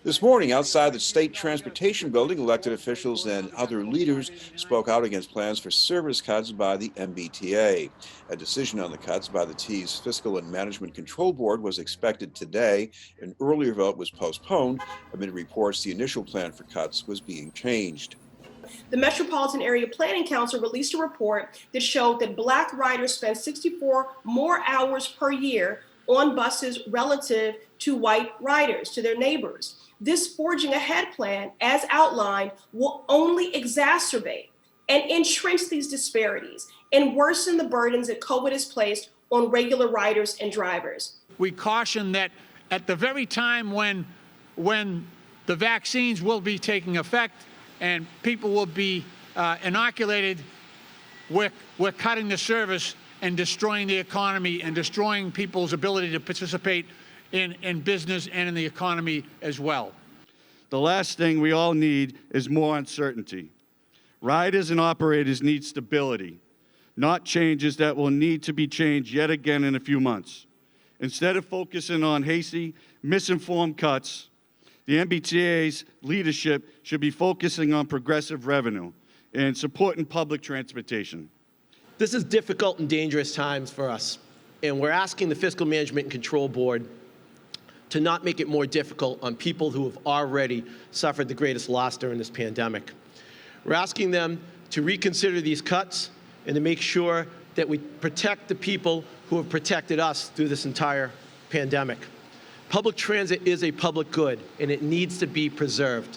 This morning, outside the State Transportation Building, elected officials and other leaders spoke out against plans for service cuts by the MBTA. A decision on the cuts by the T's Fiscal and Management Control Board was expected today. An earlier vote was postponed amid reports the initial plan for cuts was being changed. The Metropolitan Area Planning Council released a report that showed that Black riders spend 64 more hours per year on buses relative to white riders, to their neighbors. This forging ahead plan, as outlined, will only exacerbate and entrench these disparities and worsen the burdens that COVID has placed on regular riders and drivers. We caution that at the very time when the vaccines will be taking effect and people will be inoculated, we're cutting the service and destroying the economy and destroying people's ability to participate in business and in the economy as well. The last thing we all need is more uncertainty. Riders and operators need stability, not changes that will need to be changed yet again in a few months. Instead of focusing on hasty, misinformed cuts, the MBTA's leadership should be focusing on progressive revenue and supporting public transportation. This is difficult and dangerous times for us, and we're asking the Fiscal Management and Control Board to not make it more difficult on people who have already suffered the greatest loss during this pandemic. We're asking them to reconsider these cuts and to make sure that we protect the people who have protected us through this entire pandemic. Public transit is a public good, and it needs to be preserved.